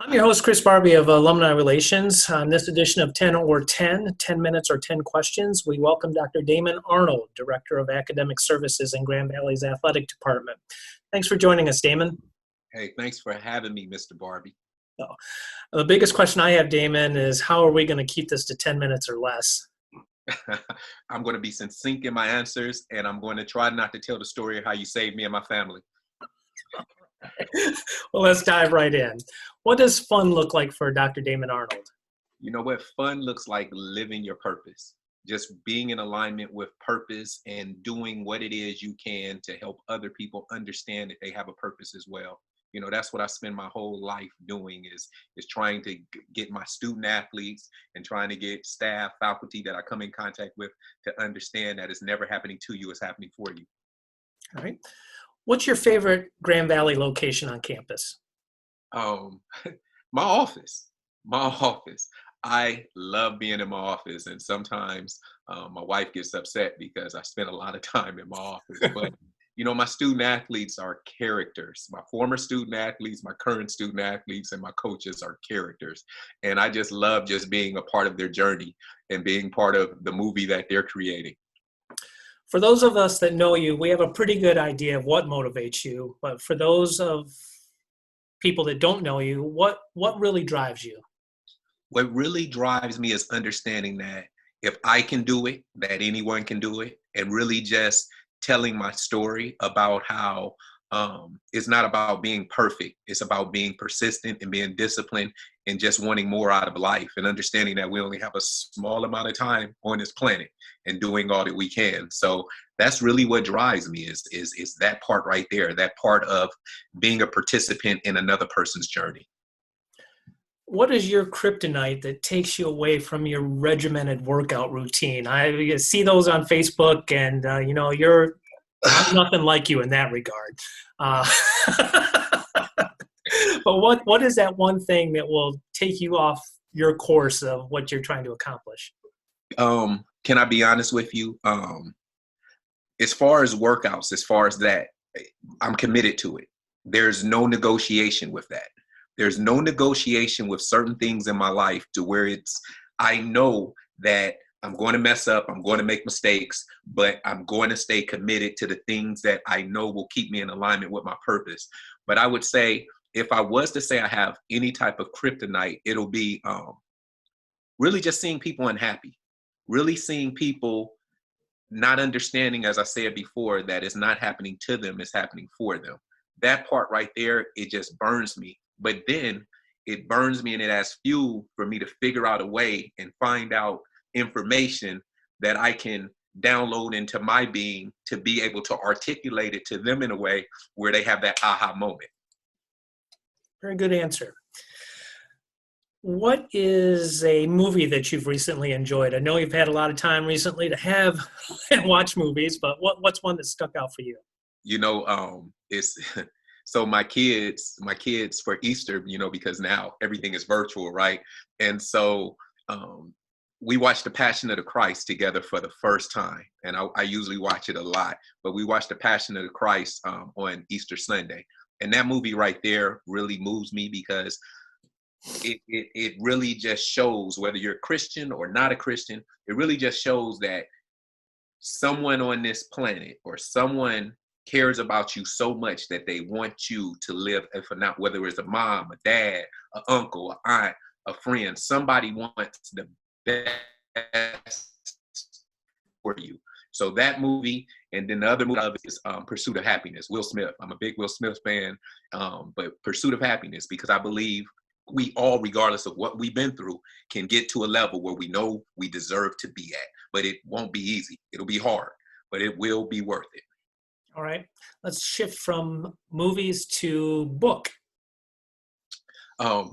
I'm your host, Chris Barbee of Alumni Relations. On this edition of 10 or 10, 10 minutes or 10 questions, we welcome Dr. Damon Arnold, Director of Academic Services in Grand Valley's Athletic Department. Thanks for joining us, Damon. Hey, thanks for having me, Mr. Barbee. So, the biggest question I have, Damon, is how are we going to keep this to 10 minutes or less? I'm going to be succinct in my answers, and I'm going to try not to tell the story of how you saved me and my family. Well, let's dive right in. What does fun look like for Dr. Damon Arnold? You know what? Fun looks like living your purpose, just being in alignment with purpose and doing what it is you can to help other people understand that they have a purpose as well. You know, that's what I spend my whole life doing is trying to get my student athletes and trying to get staff, faculty that I come in contact with to understand that it's never happening to you, it's happening for you. All right. What's your favorite Grand Valley location on campus? My office. I love being in my office, and sometimes my wife gets upset because I spend a lot of time in my office. But you know, my student athletes are characters. My former student athletes, my current student athletes, and my coaches are characters. And I just love just being a part of their journey and being part of the movie that they're creating. For those of us that know you, we have a pretty good idea of what motivates you. But for those of people that don't know you, what really drives you? What really drives me is understanding that if I can do it, that anyone can do it, and really just telling my story about how it's not about being perfect. It's about being persistent and being disciplined and just wanting more out of life and understanding that we only have a small amount of time on this planet and doing all that we can. So that's really what drives me is that part right there, that part of being a participant in another person's journey. What is your kryptonite that takes you away from your regimented workout routine? I see those on Facebook, and you're nothing like you in that regard. But what is that one thing that will take you off your course of what you're trying to accomplish? Can I be honest with you? As far as workouts, as far as that, I'm committed to it. There's no negotiation with that. There's no negotiation with certain things in my life to where I know that I'm going to mess up, I'm going to make mistakes, but I'm going to stay committed to the things that I know will keep me in alignment with my purpose. But I would say, if I was to say I have any type of kryptonite, it'll be really just seeing people unhappy, really seeing people not understanding, as I said before, that it's not happening to them, it's happening for them. That part right there, it just burns me. But then it burns me and it adds fuel for me to figure out a way and find out information that I can download into my being to be able to articulate it to them in a way where they have that aha moment. Very good answer. What is a movie that you've recently enjoyed? I know you've had a lot of time recently to have and watch movies, but what's one that stuck out for you? You know, it's so my kids for Easter, you know, because now everything is virtual, right? And so we watched The Passion of the Christ together for the first time. And I usually watch it a lot, but we watched The Passion of the Christ on Easter Sunday. And that movie right there really moves me because it really just shows, whether you're a Christian or not a Christian, it really just shows that someone on this planet or someone cares about you so much that they want you to live, if not, whether it's a mom, a dad, an uncle, an aunt, a friend, somebody wants the best for you. So that movie, and then the other movie is Pursuit of Happiness, Will Smith. I'm a big Will Smith fan, but Pursuit of Happiness, because I believe we all, regardless of what we've been through, can get to a level where we know we deserve to be at. But it won't be easy. It'll be hard, but it will be worth it. All right. Let's shift from movies to book.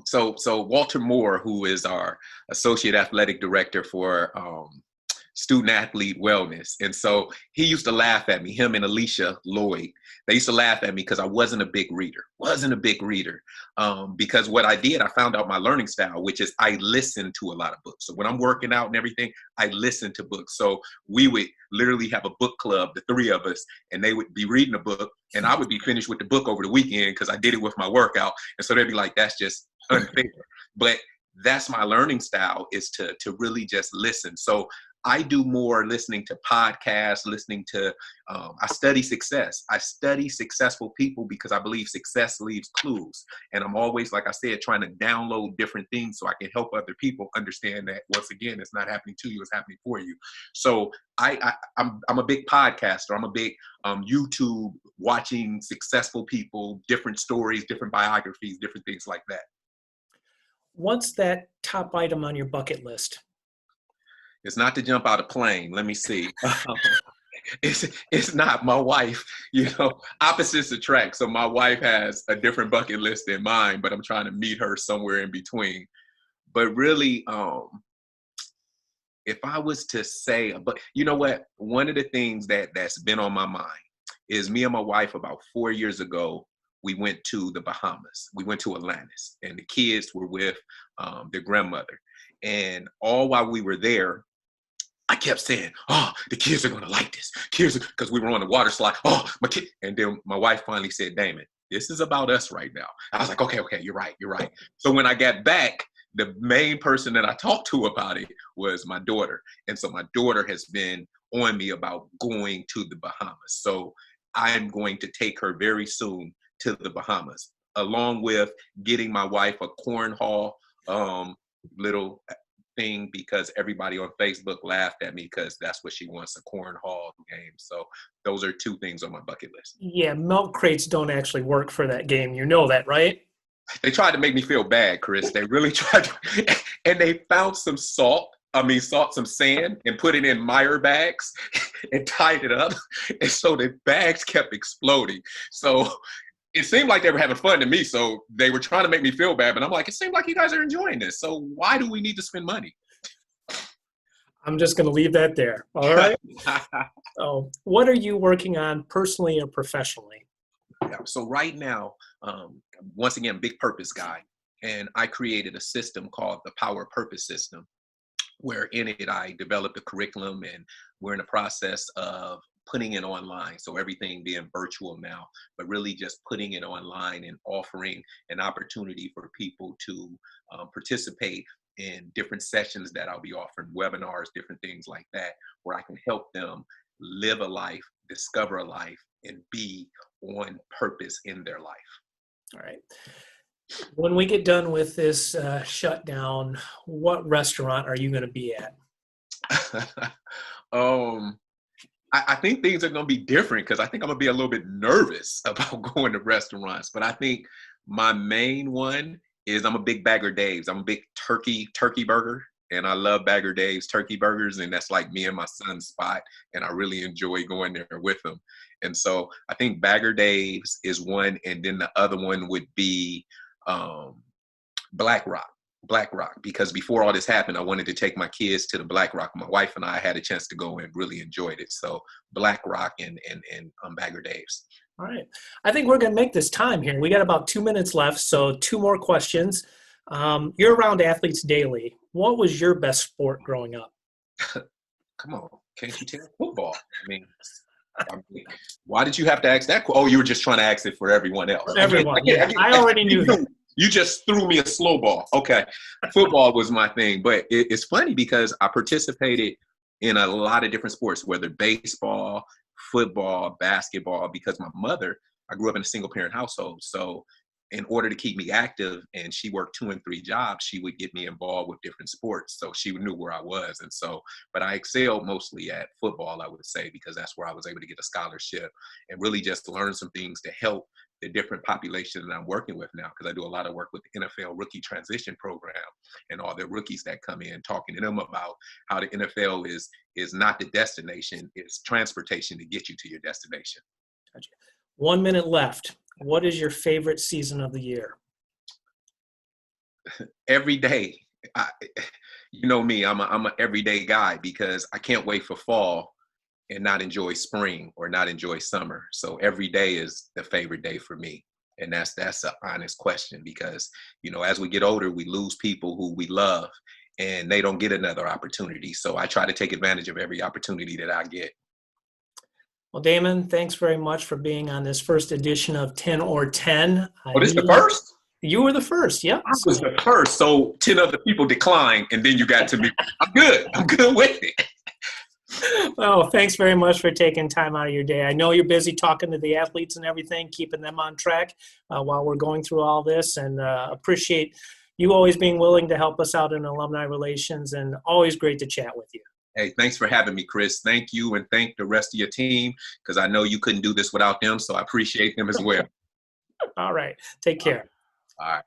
So Walter Moore, who is our Associate Athletic Director for student athlete wellness. And so he used to laugh at me, him and Alicia Lloyd. They used to laugh at me because I wasn't a big reader. Because what I did, I found out my learning style, which is I listen to a lot of books. So when I'm working out and everything, I listen to books. So we would literally have a book club, the three of us, and they would be reading a book and I would be finished with the book over the weekend because I did it with my workout. And so they'd be like, that's just unfair. But that's my learning style, is to really just listen. So I do more listening to podcasts, listening to, I study success. I study successful people because I believe success leaves clues. And I'm always, like I said, trying to download different things so I can help other people understand that, once again, it's not happening to you, it's happening for you. So I'm a big podcaster. I'm a big YouTube, watching successful people, different stories, different biographies, different things like that. What's that top item on your bucket list? It's not to jump out a plane. Let me see. It's not. My wife, opposites attract. So my wife has a different bucket list than mine, but I'm trying to meet her somewhere in between. But really, if I was to say, but you know what? One of the things that's been on my mind is, me and my wife, about 4 years ago, we went to the Bahamas. We went to Atlantis, and the kids were with their grandmother. And all while we were there, I kept saying, "Oh, the kids are going to like this. Kids," because we were on the water slide. "Oh, my kid." And then my wife finally said, "Damon, this is about us right now." I was like, okay, you're right. So when I got back, the main person that I talked to about it was my daughter. And so my daughter has been on me about going to the Bahamas. So I'm going to take her very soon to the Bahamas, along with getting my wife a cornhole little thing, because everybody on Facebook laughed at me because that's what she wants, a cornhole game. So those are two things on my bucket list. Yeah, milk crates don't actually work for that game. You know that, right? They tried to make me feel bad, Chris. They really tried to, and they found some some sand, and put it in Meyer bags and tied it up. And so the bags kept exploding. So it seemed like they were having fun to me. So they were trying to make me feel bad, but I'm like, it seems like you guys are enjoying this. So why do we need to spend money? I'm just going to leave that there. All right. So what are you working on personally or professionally? Yeah. So right now, once again, big purpose guy. And I created a system called the Power Purpose System, where in it I developed a curriculum, and we're in the process of putting it online. So everything being virtual now, but really just putting it online and offering an opportunity for people to participate in different sessions that I'll be offering, webinars, different things like that, where I can help them live a life, discover a life, and be on purpose in their life. All right. When we get done with this shutdown, what restaurant are you going to be at? I think things are going to be different, because I think I'm going to be a little bit nervous about going to restaurants. But I think my main one is, I'm a big Bagger Dave's. I'm a big turkey burger, and I love Bagger Dave's turkey burgers, and that's like me and my son's spot, and I really enjoy going there with him. And so I think Bagger Dave's is one, and then the other one would be Black Rock, because before all this happened, I wanted to take my kids to the Black Rock. My wife and I had a chance to go and really enjoyed it. So Black Rock and Bagger Dave's. All right. I think we're going to make this time here. We got about 2 minutes left, so 2 more questions. You're around athletes daily. What was your best sport growing up? Come on. Can't you tell? Football. I mean, why did you have to ask that? Oh, you were just trying to ask it for everyone else. For everyone. I already knew that. You just threw me a slow ball. Okay. Football was my thing. But it's funny because I participated in a lot of different sports, whether baseball, football, basketball, because my mother, I grew up in a single parent household. So in order to keep me active, and she worked 2 and 3 jobs, she would get me involved with different sports. So she knew where I was. And so, but I excelled mostly at football, I would say, because that's where I was able to get a scholarship and really just learn some things to help the different population that I'm working with now, because I do a lot of work with the NFL rookie transition program and all the rookies that come in, talking to them about how the NFL is not the destination, it's transportation to get you to your destination. Gotcha. 1 minute left. What is your favorite season of the year? Every day. You know me, I'm an everyday guy, because I can't wait for fall and not enjoy spring or not enjoy summer. So every day is the favorite day for me. And that's an honest question, because, as we get older, we lose people who we love, and they don't get another opportunity. So I try to take advantage of every opportunity that I get. Well, Damon, thanks very much for being on this first edition of 10 or 10. Oh, this is the first? You were the first. Yep. I was the first, so 10 other people declined, and then you got to me. I'm good. I'm good with it. Well, thanks very much for taking time out of your day. I know you're busy talking to the athletes and everything, keeping them on track while we're going through all this, and appreciate you always being willing to help us out in alumni relations, and always great to chat with you. Hey, thanks for having me, Chris. Thank you, and thank the rest of your team, because I know you couldn't do this without them, so I appreciate them as well. All right. Take care. All right.